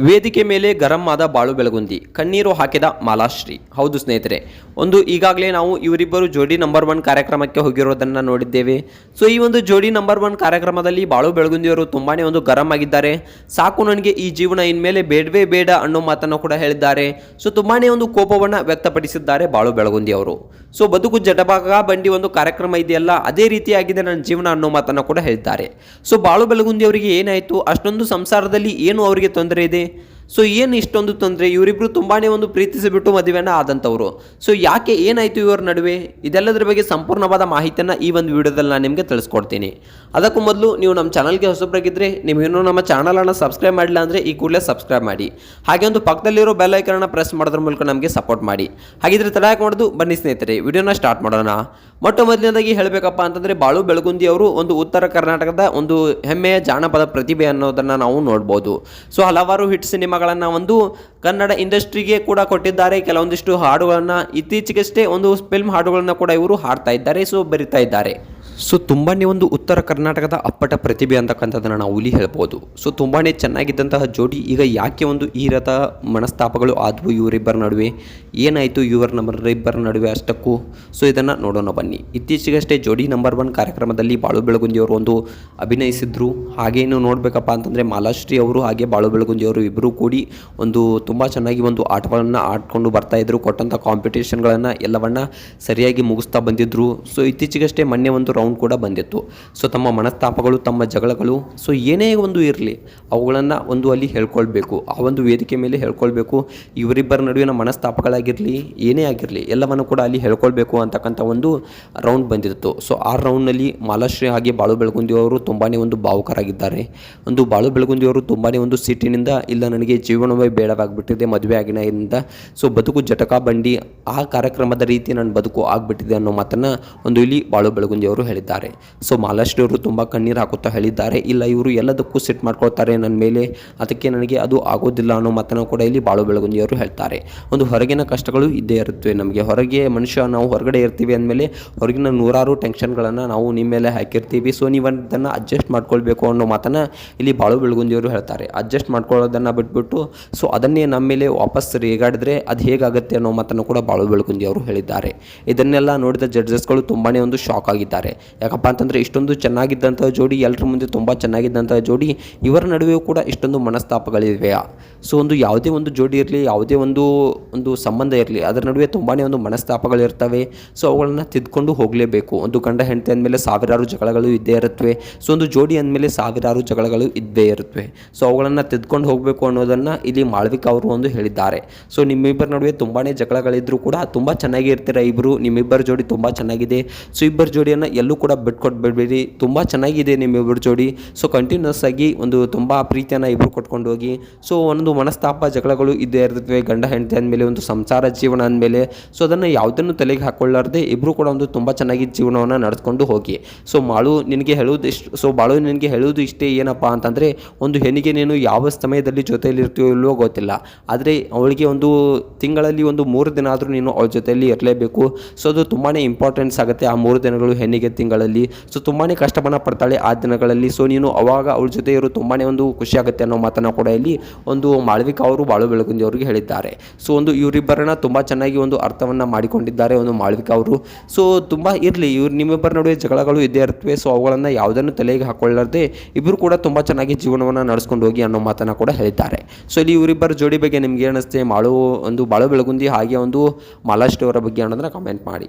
ವೇದಿಕೆ ಮೇಲೆ ಗರಂ ಆದ ಬಾಳು ಬೆಳಗುಂದಿ, ಕಣ್ಣೀರು ಹಾಕಿದ ಮಾಲಾಶ್ರೀ. ಹೌದು ಸ್ನೇಹಿತರೆ, ಈಗಾಗಲೇ ನಾವು ಇವರಿಬ್ಬರು ಜೋಡಿ ನಂಬರ್ 1 ಕಾರ್ಯಕ್ರಮಕ್ಕೆ ಹೋಗಿರೋದನ್ನು ನೋಡಿದ್ದೇವೆ. ಸೊ ಈ ಒಂದು ಜೋಡಿ ನಂಬರ್ 1 ಕಾರ್ಯಕ್ರಮದಲ್ಲಿ ಬಾಳು ಬೆಳಗುಂದಿಯವರು ತುಂಬಾನೇ ಗರಂ ಆಗಿದ್ದಾರೆ. ಸಾಕು ನನಗೆ ಈ ಜೀವನ ಇನ್ಮೇಲೆ ಬೇಡವೇ ಬೇಡ ಅನ್ನೋ ಮಾತನ್ನು ಕೂಡ ಹೇಳಿದ್ದಾರೆ. ಸೊ ತುಂಬಾನೇ ಕೋಪವನ್ನು ವ್ಯಕ್ತಪಡಿಸಿದ್ದಾರೆ ಬಾಳು ಬೆಳಗುಂದಿ ಅವರು. ಸೊ ಬದುಕು ಜಟಭಾಗ ಬಂಡಿ ಕಾರ್ಯಕ್ರಮ ಇದೆಯಲ್ಲ, ಅದೇ ರೀತಿಯಾಗಿದೆ ನನ್ನ ಜೀವನ ಅನ್ನೋ ಮಾತನ್ನು ಕೂಡ ಹೇಳಿದ್ದಾರೆ. ಸೊ ಬಾಳು ಬೆಳಗುಂದಿ ಅವರಿಗೆ ಏನಾಯಿತು, ಅಷ್ಟೊಂದು ಸಂಸಾರದಲ್ಲಿ ಏನು ಅವರಿಗೆ ತೊಂದರೆ ಇದೆ, ಸೊ ಏನು ಇಷ್ಟೊಂದು ತೊಂದರೆ, ಇವರಿಬ್ಬರು ತುಂಬಾ ಪ್ರೀತಿಸಿಬಿಟ್ಟು ಮದುವೆನ ಆದಂಥವ್ರು. ಸೊ ಯಾಕೆ, ಏನಾಯಿತು ಇವರ ನಡುವೆ, ಇದೆಲ್ಲದರ ಬಗ್ಗೆ ಸಂಪೂರ್ಣವಾದ ಮಾಹಿತಿಯನ್ನು ಈ ಒಂದು ವಿಡಿಯೋದಲ್ಲಿ ನಾನು ನಿಮಗೆ ತಿಳಿಸ್ಕೊಡ್ತೀನಿ. ಅದಕ್ಕೂ ಮೊದಲು ನೀವು ನಮ್ಮ ಚಾನಲ್ಗೆ ಹೊಸಬರಾಗಿದ್ದರೆ, ನೀವು ಇನ್ನೂ ನಮ್ಮ ಚಾನಲನ್ನು ಸಬ್ಸ್ಕ್ರೈಬ್ ಮಾಡಿಲ್ಲ ಅಂದರೆ ಈ ಕೂಡಲೇ ಸಬ್ಸ್ಕ್ರೈಬ್ ಮಾಡಿ. ಹಾಗೆ ಪಕ್ಕದಲ್ಲಿರೋ ಬೆಲ್ ಐಕನ್ನ ಪ್ರೆಸ್ ಮಾಡೋದ್ರ ಮೂಲಕ ನಮಗೆ ಸಪೋರ್ಟ್ ಮಾಡಿ. ಹಾಗಿದ್ರೆ ತಡ ಯಾಕೆ ಮಾಡೋದು, ಬನ್ನಿ ಸ್ನೇಹಿತರೆ ವಿಡಿಯೋನ ಸ್ಟಾರ್ಟ್ ಮಾಡೋಣ. ಮೊದಲನೇದಾಗಿ ಹೇಳಬೇಕಪ್ಪ ಅಂತಂದರೆ, ಬಾಳು ಬೆಳಗುಂದಿ ಅವರು ಉತ್ತರ ಕರ್ನಾಟಕದ ಹೆಮ್ಮೆಯ ಜಾನಪದ ಪ್ರತಿಭೆ ಅನ್ನೋದನ್ನು ನಾವು ನೋಡ್ಬೋದು. ಸೊ ಹಲವಾರು ಹಿಟ್ ಸಿನಿಮಾಗಳನ್ನು ಕನ್ನಡ ಇಂಡಸ್ಟ್ರಿಗೆ ಕೂಡ ಕೊಟ್ಟಿದ್ದಾರೆ. ಕೆಲವೊಂದಿಷ್ಟು ಹಾಡುಗಳನ್ನು ಇತ್ತೀಚೆಗಷ್ಟೇ ಫಿಲ್ಮ್ ಹಾಡುಗಳನ್ನು ಕೂಡ ಇವರು ಹಾಡ್ತಾ ಇದ್ದಾರೆ, ಸೊ ಬರಿತಾ ಇದ್ದಾರೆ. ಸೊ ತುಂಬಾ ಉತ್ತರ ಕರ್ನಾಟಕದ ಅಪ್ಪಟ ಪ್ರತಿಭೆ ಅಂತಕ್ಕಂಥದ್ದನ್ನು ನಾವು ಇಲ್ಲಿ ಹೇಳ್ಬೋದು. ಸೊ ತುಂಬಾ ಚೆನ್ನಾಗಿದ್ದಂತಹ ಜೋಡಿ ಈಗ ಯಾಕೆ ಈ ರಥ ಮನಸ್ತಾಪಗಳು ಆದವು ಇವರಿಬ್ಬರ ನಡುವೆ, ಏನಾಯಿತು ಇವರಿಬ್ಬರ ನಡುವೆ ಅಷ್ಟಕ್ಕೂ, ಸೊ ಇದನ್ನು ನೋಡೋಣ ಬನ್ನಿ. ಇತ್ತೀಚೆಗಷ್ಟೇ ಜೋಡಿ ನಂಬರ್ 1 ಕಾರ್ಯಕ್ರಮದಲ್ಲಿ ಬಾಳು ಬೆಳಗುಂದಿಯವರು ಅಭಿನಯಿಸಿದ್ರು. ಹಾಗೇನು ನೋಡಬೇಕಪ್ಪ ಅಂತಂದರೆ, ಮಾಲಾಶ್ರೀ ಅವರು ಹಾಗೆ ಬಾಳು ಬೆಳಗುಂದಿಯವರು ಇಬ್ಬರು ಕೂಡಿ ತುಂಬ ಚೆನ್ನಾಗಿ ಆಟಗಳನ್ನು ಆಡ್ಕೊಂಡು ಬರ್ತಾಯಿದ್ರು. ಕೊಟ್ಟಂಥ ಕಾಂಪಿಟೇಷನ್ಗಳನ್ನು ಎಲ್ಲವನ್ನ ಸರಿಯಾಗಿ ಮುಗಿಸ್ತಾ ಬಂದಿದ್ದರು. ಸೊ ಇತ್ತೀಚೆಗಷ್ಟೇ ಮೊನ್ನೆ ರೌಂಡ್ ಕೂಡ ಬಂದಿತ್ತು. ಸೊ ತಮ್ಮ ಮನಸ್ತಾಪಗಳು, ತಮ್ಮ ಜಗಳಗಳು, ಸೊ ಏನೇ ಇರಲಿ ಅವುಗಳನ್ನು ಅಲ್ಲಿ ಹೇಳ್ಕೊಳ್ಬೇಕು, ಆ ವೇದಿಕೆ ಮೇಲೆ ಹೇಳ್ಕೊಳ್ಬೇಕು. ಇವರಿಬ್ಬರ ನಡುವಿನ ಮನಸ್ತಾಪಗಳಾಗಿರಲಿ, ಏನೇ ಆಗಿರಲಿ ಎಲ್ಲವನ್ನು ಕೂಡ ಅಲ್ಲಿ ಹೇಳ್ಕೊಳ್ಬೇಕು ಅಂತಕ್ಕಂಥ ರೌಂಡ್ ಬಂದಿತ್ತು. ಸೊ ಆ ರೌಂಡ್ನಲ್ಲಿ ಮಾಲಾಶ್ರೀ ಹಾಗೆ ಬಾಳು ಬೆಳಗುಂದಿಯವರು ತುಂಬಾ ಭಾವುಕರಾಗಿದ್ದಾರೆ. ಬಾಳು ಬೆಳಗುಂದಿಯವರು ತುಂಬಾ ಸಿಟ್ಟಿನಿಂದ, ಇಲ್ಲ ನನಗೆ ಜೀವನವೇ ಬೇಡವಾಗಿಬಿಟ್ಟಿದೆ ಮದುವೆ ಆಗಿನಿಂದ, ಸೊ ಬದುಕು ಜಟಕ ಬಂಡಿ, ಆ ಕಾರ್ಯಕ್ರಮದ ರೀತಿ ನನ್ನ ಬದುಕು ಆಗಿಬಿಟ್ಟಿದೆ ಅನ್ನೋ ಮಾತನ್ನು ಇಲ್ಲಿ ಬಾಳು ಬೆಳಗುಂದಿಯವರು ಹೇಳಿದ್ದಾರೆ. ಸೊ ಮಾಲಾಶ್ರೀ ಅವರು ತುಂಬ ಕಣ್ಣೀರು ಹಾಕುತ್ತಾ ಹೇಳಿದ್ದಾರೆ, ಇಲ್ಲ ಇವರು ಎಲ್ಲದಕ್ಕೂ ಸಿಟ್ಟು ಮಾಡ್ಕೊಳ್ತಾರೆ ನನ್ನ ಮೇಲೆ, ಅದಕ್ಕೆ ನನಗೆ ಅದು ಆಗೋದಿಲ್ಲ ಅನ್ನೋ ಮಾತನ್ನು ಕೂಡ ಇಲ್ಲಿ ಬಾಳು ಬೆಳಗುಂದಿಯವರು ಹೇಳ್ತಾರೆ. ಹೊರಗಿನ ಕಷ್ಟಗಳು ಇದ್ದೇ ಇರುತ್ತವೆ ನಮಗೆ, ಹೊರಗೆ ಮನುಷ್ಯ ನಾವು ಹೊರಗಡೆ ಇರ್ತೀವಿ ಅಂದಮೇಲೆ ಹೊರಗಿನ ನೂರಾರು ಟೆನ್ಷನ್ಗಳನ್ನು ನಾವು ನಿಮ್ಮ ಮೇಲೆ ಹಾಕಿರ್ತೀವಿ. ಸೊ ನೀವು ಅದನ್ನು ಅಡ್ಜಸ್ಟ್ ಮಾಡ್ಕೊಳ್ಬೇಕು ಅನ್ನೋ ಮಾತನ್ನು ಇಲ್ಲಿ ಬಾಳು ಬೆಳಗುಂದಿಯವರು ಹೇಳ್ತಾರೆ. ಅಡ್ಜಸ್ಟ್ ಮಾಡ್ಕೊಳ್ಳೋದನ್ನು ಬಿಟ್ಬಿಟ್ಟು ಸೊ ಅದನ್ನೇ ನಮ್ಮ ಮೇಲೆ ವಾಪಸ್ ರೇಗಾಡಿದ್ರೆ ಅದು ಹೇಗಾಗುತ್ತೆ ಅನ್ನೋ ಮಾತನ್ನು ಕೂಡ ಬಾಳು ಬೆಳಗುಂದಿಯವರು ಹೇಳಿದ್ದಾರೆ. ಇದನ್ನೆಲ್ಲ ನೋಡಿದ ಜಡ್ಜಸ್ಗಳು ತುಂಬಾ ಶಾಕ್ ಆಗಿದ್ದಾರೆ. ಯಾಕಪ್ಪ ಅಂತಂದರೆ, ಇಷ್ಟೊಂದು ಚೆನ್ನಾಗಿದ್ದಂಥ ಜೋಡಿ, ಎಲ್ಲರ ಮುಂದೆ ತುಂಬ ಚೆನ್ನಾಗಿದ್ದಂಥ ಜೋಡಿ, ಇವರ ನಡುವೆಯೂ ಕೂಡ ಇಷ್ಟೊಂದು ಮನಸ್ತಾಪಗಳಿವೆಯಾ? ಸೊ ಯಾವುದೇ ಜೋಡಿ ಇರಲಿ, ಯಾವುದೇ ಒಂದು ಸಂಬಂಧ ಇರಲಿ, ಅದರ ನಡುವೆ ತುಂಬಾ ಮನಸ್ತಾಪಗಳಿರ್ತವೆ. ಸೊ ಅವುಗಳನ್ನು ತಿದ್ಕೊಂಡು ಹೋಗಲೇಬೇಕು. ಗಂಡ ಹೆಂಡತಿ ಅಂದಮೇಲೆ ಸಾವಿರಾರು ಜಗಳಗಳು ಇದ್ದೇ ಇರುತ್ತವೆ. ಸೊ ಜೋಡಿ ಅಂದಮೇಲೆ ಸಾವಿರಾರು ಜಗಳಗಳು ಇದ್ದೇ ಇರುತ್ತವೆ. ಸೊ ಅವುಗಳನ್ನು ತಿದ್ಕೊಂಡು ಹೋಗಬೇಕು ಅನ್ನೋದನ್ನು ಇಲ್ಲಿ ಮಾಳ್ವಿಕಾ ಅವರು ಹೇಳಿದ್ದಾರೆ. ಸೊ ನಿಮ್ಮಿಬ್ಬರ ನಡುವೆ ತುಂಬಾ ಜಗಳಗಳಿದ್ರೂ ಕೂಡ ತುಂಬ ಚೆನ್ನಾಗಿ ಇರ್ತೀರ ಇಬ್ಬರು, ನಿಮ್ಮಿಬ್ಬರ ಜೋಡಿ ತುಂಬ ಚೆನ್ನಾಗಿದೆ. ಸೊ ಇಬ್ಬರ ಜೋಡಿಯನ್ನು ಎಲ್ಲೂ ಕೂಡ ಬಿಟ್ಕೊಟ್ಬಿಡ್ಬೇಡಿ, ತುಂಬ ಚೆನ್ನಾಗಿದೆ ನಿಮ್ಮಿಬ್ಬರು ಜೋಡಿ. ಸೊ ಕಂಟಿನ್ಯೂಸ್ ಆಗಿ ತುಂಬ ಪ್ರೀತಿಯನ್ನು ಇಬ್ಬರು ಕೊಟ್ಕೊಂಡು ಹೋಗಿ. ಸೊ ಮನಸ್ತಾಪ ಜಗಳಗಳು ಇದ್ದೇ ಇರ್ತವೆ ಗಂಡ ಹೆಂಡತಿ ಅಂದಮೇಲೆ, ಸಂಸಾರ ಜೀವನ ಅಂದಮೇಲೆ. ಸೊ ಅದನ್ನು ಯಾವುದನ್ನು ತಲೆಗೆ ಹಾಕೊಳ್ಳಾರ್ದೆ ಇಬ್ಬರು ಕೂಡ ತುಂಬ ಚೆನ್ನಾಗಿ ಜೀವನವನ್ನು ನಡೆಸ್ಕೊಂಡು ಹೋಗಿ. ಸೊ ಬಾಳು ನಿನಗೆ ಹೇಳುವುದು ಇಷ್ಟೇ, ಏನಪ್ಪ ಅಂತಂದರೆ, ಹೆಣ್ಣಿಗೆ ನೀನು ಯಾವ ಸಮಯದಲ್ಲಿ ಜೊತೆಯಲ್ಲಿ ಇರ್ತೀವೋ ಇಲ್ವೋ ಗೊತ್ತಿಲ್ಲ, ಆದರೆ ಅವಳಿಗೆ ತಿಂಗಳಲ್ಲಿ 3 ದಿನ ಆದರೂ ನೀನು ಅವಳ ಜೊತೆಯಲ್ಲಿ ಇರಲೇಬೇಕು. ಸೊ ಅದು ತುಂಬಾ ಇಂಪಾರ್ಟೆನ್ಸ್ ಆಗುತ್ತೆ ಆ 3 ದಿನಗಳು ಹೆಣ್ಣಿಗೆ ತಿಂಗಳಲ್ಲಿ. ಸೊ ತುಂಬಾ ಕಷ್ಟವನ್ನು ಪಡ್ತಾಳೆ ಆ ದಿನಗಳಲ್ಲಿ. ಸೊ ನೀನು ಅವಾಗ ಅವಳ ಜೊತೆ ಇರೋ ತುಂಬಾ ಖುಷಿ ಆಗುತ್ತೆ ಅನ್ನೋ ಮಾತನ್ನು ಕೂಡ ಇಲ್ಲಿ ಮಾಳ್ವಿಕಾ ಅವರು ಬಾಳು ಬೆಳಗುಂದಿ ಅವರಿಗೆ ಹೇಳಿದ್ದಾರೆ. ಸೊ ಇವರಿಬ್ಬರನ್ನ ತುಂಬ ಚೆನ್ನಾಗಿ ಅರ್ಥವನ್ನು ಮಾಡಿಕೊಂಡಿದ್ದಾರೆ ಮಾಳ್ವಿಕಾ ಅವರು. ಸೊ ತುಂಬ ಇರಲಿ, ನಿಮ್ಮಿಬ್ಬರ ನಡುವೆ ಜಗಳಗಳು ಇದ್ದೇ ಇರ್ತವೆ. ಸೊ ಅವುಗಳನ್ನು ಯಾವುದನ್ನು ತಲೆಗೆ ಹಾಕೊಳ್ಳಾರ್ದೆ ಇಬ್ಬರು ಕೂಡ ತುಂಬ ಚೆನ್ನಾಗಿ ಜೀವನವನ್ನು ನಡೆಸ್ಕೊಂಡು ಹೋಗಿ ಅನ್ನೋ ಮಾತನ್ನು ಕೂಡ ಹೇಳಿದ್ದಾರೆ. ಸೊ ಇಲ್ಲಿ ಇವರಿಬ್ಬರ ಜೋಡಿ ಬಗ್ಗೆ ನಿಮ್ಗೆ ಏನಿಸುತ್ತೆ, ಬಾಳು ಬೆಳಗುಂದಿ ಹಾಗೆ ಮಾಲಾಶ್ರೀ ಅವರ ಬಗ್ಗೆ ಅನ್ನೋದನ್ನ ಕಮೆಂಟ್ ಮಾಡಿ.